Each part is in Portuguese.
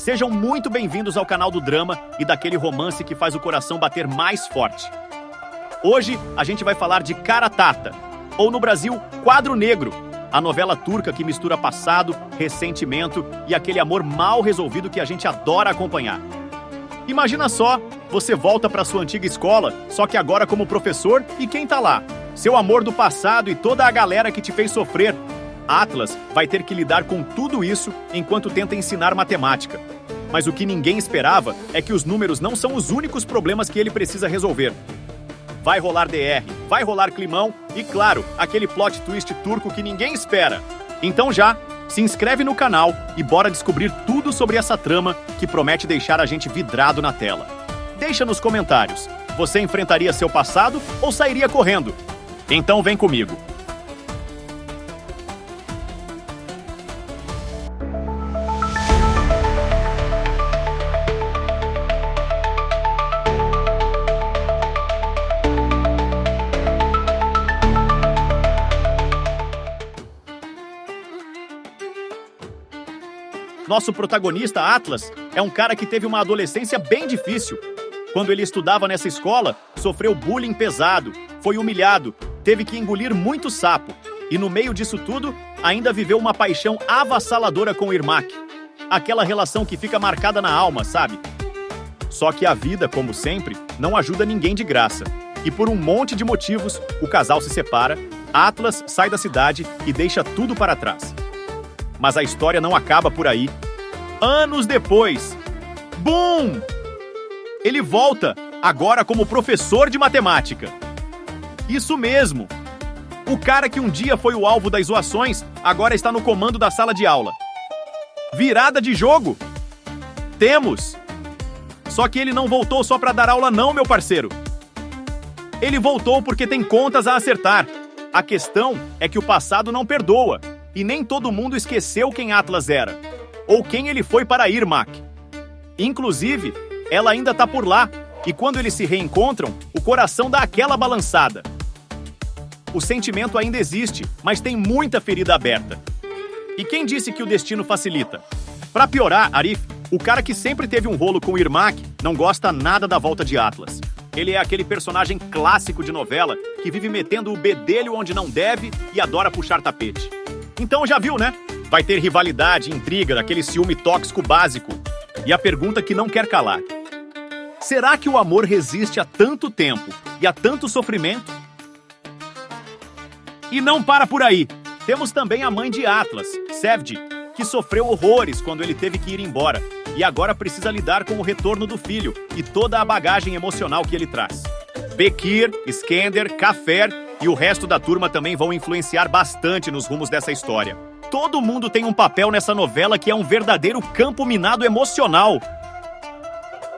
Sejam muito bem-vindos ao canal do drama e daquele romance que faz o coração bater mais forte. Hoje a gente vai falar de Kara Tahta, ou no Brasil, Quadro Negro, a novela turca que mistura passado, ressentimento e aquele amor mal resolvido que a gente adora acompanhar. Imagina só, você volta para sua antiga escola, só que agora como professor, e quem tá lá? Seu amor do passado e toda a galera que te fez sofrer. Atlas vai ter que lidar com tudo isso enquanto tenta ensinar matemática. Mas o que ninguém esperava é que os números não são os únicos problemas que ele precisa resolver. Vai rolar DR, vai rolar climão e, claro, aquele plot twist turco que ninguém espera. Então já, se inscreve no canal e bora descobrir tudo sobre essa trama que promete deixar a gente vidrado na tela. Deixa nos comentários, você enfrentaria seu passado ou sairia correndo? Então vem comigo. Nosso protagonista, Atlas, é um cara que teve uma adolescência bem difícil. Quando ele estudava nessa escola, sofreu bullying pesado, foi humilhado, teve que engolir muito sapo. E no meio disso tudo, ainda viveu uma paixão avassaladora com Irmak. Aquela relação que fica marcada na alma, sabe? Só que a vida, como sempre, não ajuda ninguém de graça. E por um monte de motivos, o casal se separa, Atlas sai da cidade e deixa tudo para trás. Mas a história não acaba por aí. Anos depois, BUM! Ele volta, agora como professor de matemática. Isso mesmo! O cara que um dia foi o alvo das zoações, agora está no comando da sala de aula. Virada de jogo? Temos! Só que ele não voltou só para dar aula não, meu parceiro. Ele voltou porque tem contas a acertar. A questão é que o passado não perdoa. E nem todo mundo esqueceu quem Atlas era, ou quem ele foi para Irmak. Inclusive, ela ainda tá por lá, e quando eles se reencontram, o coração dá aquela balançada. O sentimento ainda existe, mas tem muita ferida aberta. E quem disse que o destino facilita? Pra piorar, Arif, o cara que sempre teve um rolo com Irmak, não gosta nada da volta de Atlas. Ele é aquele personagem clássico de novela que vive metendo o bedelho onde não deve e adora puxar tapete. Então já viu, né? Vai ter rivalidade, intriga, aquele ciúme tóxico básico. E a pergunta que não quer calar. Será que o amor resiste a tanto tempo e a tanto sofrimento? E não para por aí. Temos também a mãe de Atlas, Sevgi, que sofreu horrores quando ele teve que ir embora. E agora precisa lidar com o retorno do filho e toda a bagagem emocional que ele traz. Bekir, Skender, Kafer e o resto da turma também vão influenciar bastante nos rumos dessa história. Todo mundo tem um papel nessa novela que é um verdadeiro campo minado emocional.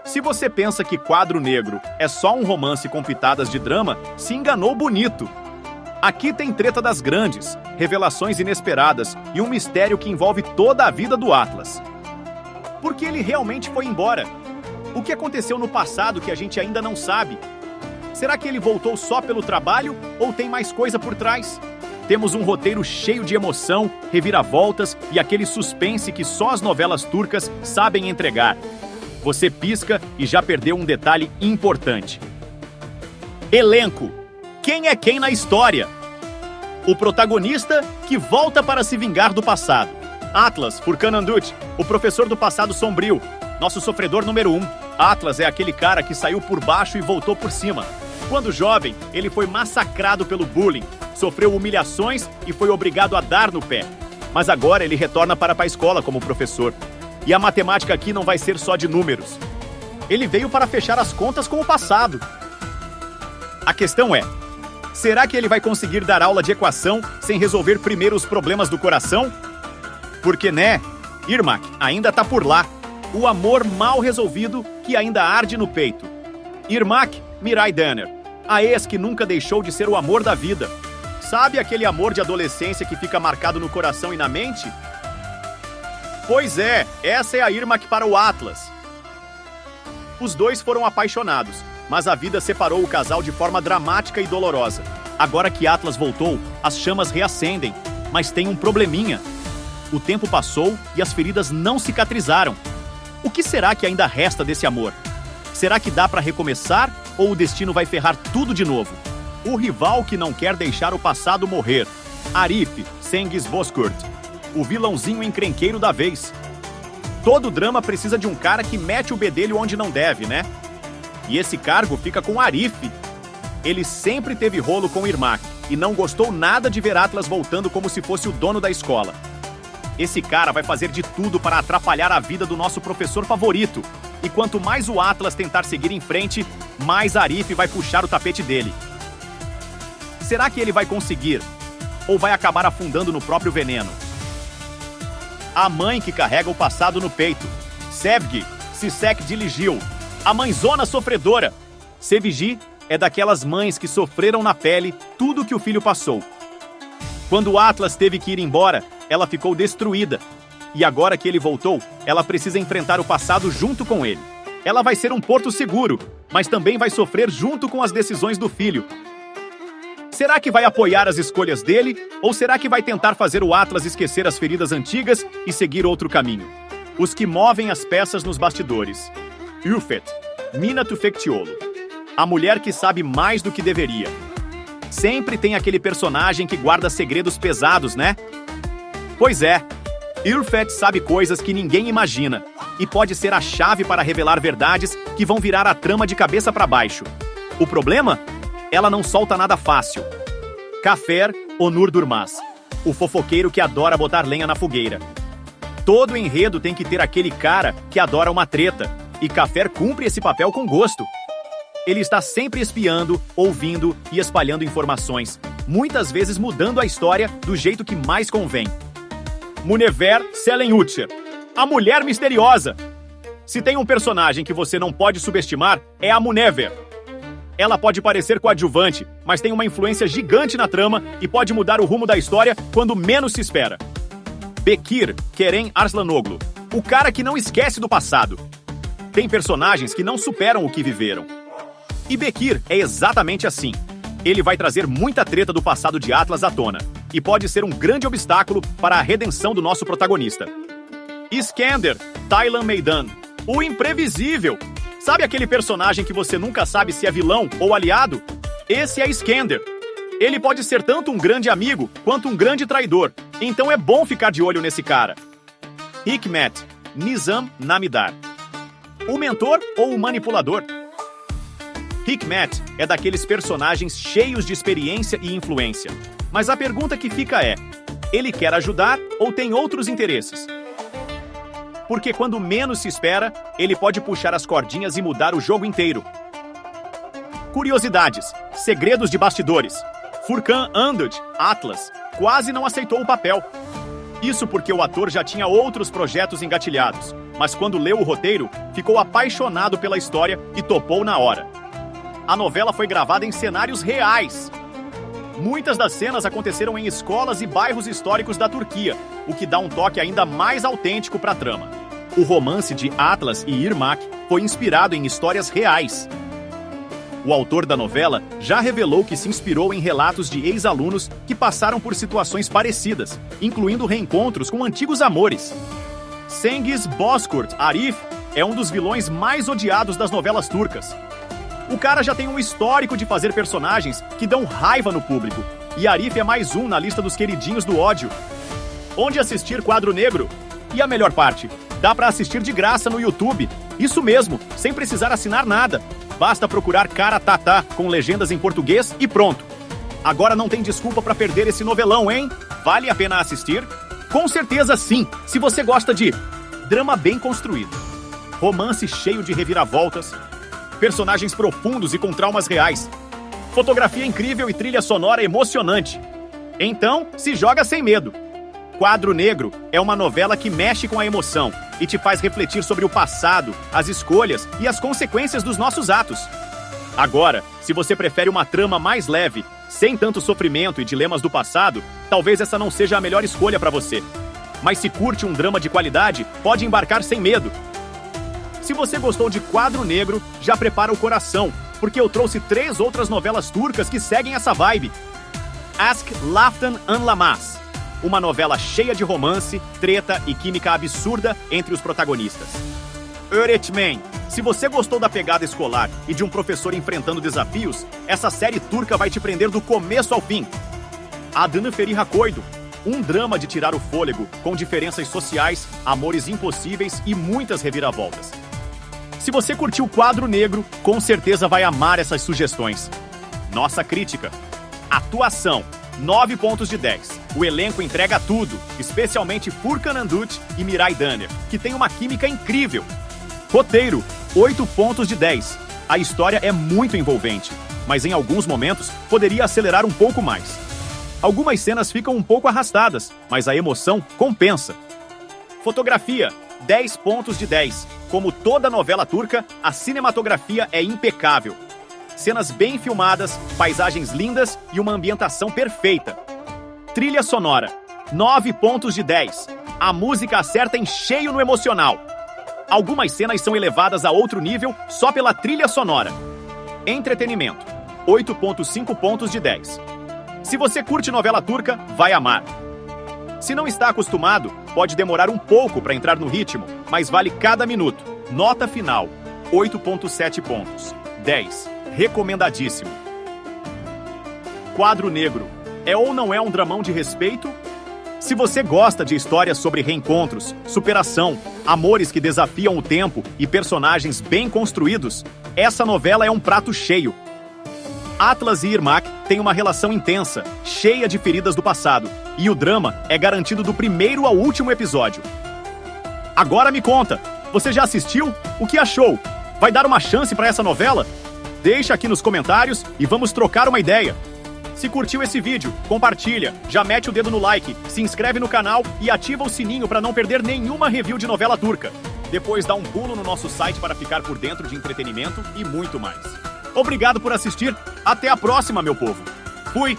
Se você pensa que Quadro Negro é só um romance com pitadas de drama, se enganou bonito. Aqui tem treta das grandes, revelações inesperadas e um mistério que envolve toda a vida do Atlas. Por que ele realmente foi embora? O que aconteceu no passado que a gente ainda não sabe? Será que ele voltou só pelo trabalho ou tem mais coisa por trás? Temos um roteiro cheio de emoção, reviravoltas e aquele suspense que só as novelas turcas sabem entregar. Você pisca e já perdeu um detalhe importante. Elenco. Quem é quem na história? O protagonista que volta para se vingar do passado. Atlas, Furkan Anduç, o professor do passado sombrio, nosso sofredor número 1. Atlas é aquele cara que saiu por baixo e voltou por cima. Quando jovem, ele foi massacrado pelo bullying, sofreu humilhações e foi obrigado a dar no pé. Mas agora ele retorna para a escola como professor. E a matemática aqui não vai ser só de números. Ele veio para fechar as contas com o passado. A questão é, será que ele vai conseguir dar aula de equação sem resolver primeiro os problemas do coração? Porque, né, Irmak ainda tá por lá. O amor mal resolvido que ainda arde no peito. Irmak, Miray Daner, a ex que nunca deixou de ser o amor da vida. Sabe aquele amor de adolescência que fica marcado no coração e na mente? Pois é, essa é a Irmak para o Atlas. Os dois foram apaixonados, mas a vida separou o casal de forma dramática e dolorosa. Agora que Atlas voltou, as chamas reacendem, mas tem um probleminha. O tempo passou e as feridas não cicatrizaram. O que será que ainda resta desse amor? Será que dá para recomeçar ou o destino vai ferrar tudo de novo? O rival que não quer deixar o passado morrer. Arif Cengiz Bozkurt, o vilãozinho encrenqueiro da vez. Todo drama precisa de um cara que mete o bedelho onde não deve, né? E esse cargo fica com Arif. Ele sempre teve rolo com Irmak e não gostou nada de ver Atlas voltando como se fosse o dono da escola. Esse cara vai fazer de tudo para atrapalhar a vida do nosso professor favorito. E quanto mais o Atlas tentar seguir em frente, mais Arif vai puxar o tapete dele. Será que ele vai conseguir? Ou vai acabar afundando no próprio veneno? A mãe que carrega o passado no peito. Sevgi Sisek Diligil, a mãezona sofredora. Sevgi é daquelas mães que sofreram na pele tudo que o filho passou. Quando o Atlas teve que ir embora, ela ficou destruída. E agora que ele voltou, ela precisa enfrentar o passado junto com ele. Ela vai ser um porto seguro, mas também vai sofrer junto com as decisões do filho. Será que vai apoiar as escolhas dele, ou será que vai tentar fazer o Atlas esquecer as feridas antigas e seguir outro caminho? Os que movem as peças nos bastidores. Ülfet, Mina Tüfekçioğlu, a mulher que sabe mais do que deveria. Sempre tem aquele personagem que guarda segredos pesados, né? Pois é, Ülfet sabe coisas que ninguém imagina e pode ser a chave para revelar verdades que vão virar a trama de cabeça para baixo. O problema? Ela não solta nada fácil. Cafer Onur Durmaz, o fofoqueiro que adora botar lenha na fogueira. Todo enredo tem que ter aquele cara que adora uma treta, e Cafer cumpre esse papel com gosto. Ele está sempre espiando, ouvindo e espalhando informações, muitas vezes mudando a história do jeito que mais convém. Munever Selenutcher, a mulher misteriosa. Se tem um personagem que você não pode subestimar, é a Munever. Ela pode parecer coadjuvante, mas tem uma influência gigante na trama e pode mudar o rumo da história quando menos se espera. Bekir Kerem Arslanoglu, o cara que não esquece do passado. Tem personagens que não superam o que viveram. E Bekir é exatamente assim. Ele vai trazer muita treta do passado de Atlas à tona, e pode ser um grande obstáculo para a redenção do nosso protagonista. Iskender Taylan Meydan, o imprevisível. Sabe aquele personagem que você nunca sabe se é vilão ou aliado? Esse é Iskender. Ele pode ser tanto um grande amigo quanto um grande traidor, então é bom ficar de olho nesse cara. Hikmet Nizam Namidar, o mentor ou o manipulador? Hikmet é daqueles personagens cheios de experiência e influência. Mas a pergunta que fica é: ele quer ajudar ou tem outros interesses? Porque quando menos se espera, ele pode puxar as cordinhas e mudar o jogo inteiro. Curiosidades, segredos de bastidores. Furkan Anduj, Atlas, quase não aceitou o papel. Isso porque o ator já tinha outros projetos engatilhados, mas quando leu o roteiro, ficou apaixonado pela história e topou na hora. A novela foi gravada em cenários reais. Muitas das cenas aconteceram em escolas e bairros históricos da Turquia, o que dá um toque ainda mais autêntico para a trama. O romance de Atlas e Irmak foi inspirado em histórias reais. O autor da novela já revelou que se inspirou em relatos de ex-alunos que passaram por situações parecidas, incluindo reencontros com antigos amores. Cengiz Bozkurt Arif é um dos vilões mais odiados das novelas turcas. O cara já tem um histórico de fazer personagens que dão raiva no público, e Arif é mais um na lista dos queridinhos do ódio. Onde assistir Quadro Negro? E a melhor parte, dá pra assistir de graça no YouTube. Isso mesmo, sem precisar assinar nada. Basta procurar Cara Tatá com legendas em português e pronto. Agora não tem desculpa pra perder esse novelão, hein? Vale a pena assistir? Com certeza sim, se você gosta de drama bem construído, romance cheio de reviravoltas, personagens profundos e com traumas reais, fotografia incrível e trilha sonora emocionante. Então, se joga sem medo. Quadro Negro é uma novela que mexe com a emoção e te faz refletir sobre o passado, as escolhas e as consequências dos nossos atos. Agora, se você prefere uma trama mais leve, sem tanto sofrimento e dilemas do passado, talvez essa não seja a melhor escolha para você. Mas se curte um drama de qualidade, pode embarcar sem medo. Se você gostou de Quadro Negro, já prepara o coração, porque eu trouxe 3 outras novelas turcas que seguem essa vibe. Ask Laftan Anlamaz, uma novela cheia de romance, treta e química absurda entre os protagonistas. Öğretmen. Se você gostou da pegada escolar e de um professor enfrentando desafios, essa série turca vai te prender do começo ao fim. Adını Feriha Koydum. Um drama de tirar o fôlego, com diferenças sociais, amores impossíveis e muitas reviravoltas. Se você curtiu o Quadro Negro, com certeza vai amar essas sugestões. Nossa crítica. Atuação, 9 pontos de 10. O elenco entrega tudo, especialmente Furkan Anduç e Miray Daner, que tem uma química incrível. Roteiro, 8 pontos de 10. A história é muito envolvente, mas em alguns momentos poderia acelerar um pouco mais. Algumas cenas ficam um pouco arrastadas, mas a emoção compensa. Fotografia, 10 pontos de 10. Como toda novela turca, a cinematografia é impecável. Cenas bem filmadas, paisagens lindas e uma ambientação perfeita. Trilha sonora, 9 pontos de 10. A música acerta em cheio no emocional. Algumas cenas são elevadas a outro nível só pela trilha sonora. Entretenimento, 8,5 pontos de 10. Se você curte novela turca, vai amar. Se não está acostumado, pode demorar um pouco para entrar no ritmo, mas vale cada minuto. Nota final, 8,7 pontos. 10. Recomendadíssimo. Quadro Negro. É ou não é um dramão de respeito? Se você gosta de histórias sobre reencontros, superação, amores que desafiam o tempo e personagens bem construídos, essa novela é um prato cheio. Atlas e Irmak têm uma relação intensa, cheia de feridas do passado, e o drama é garantido do primeiro ao último episódio. Agora me conta, você já assistiu? O que achou? Vai dar uma chance para essa novela? Deixa aqui nos comentários e vamos trocar uma ideia. Se curtiu esse vídeo, compartilha, já mete o dedo no like, se inscreve no canal e ativa o sininho para não perder nenhuma review de novela turca. Depois dá um pulo no nosso site para ficar por dentro de entretenimento e muito mais. Obrigado por assistir. Até a próxima, meu povo. Fui!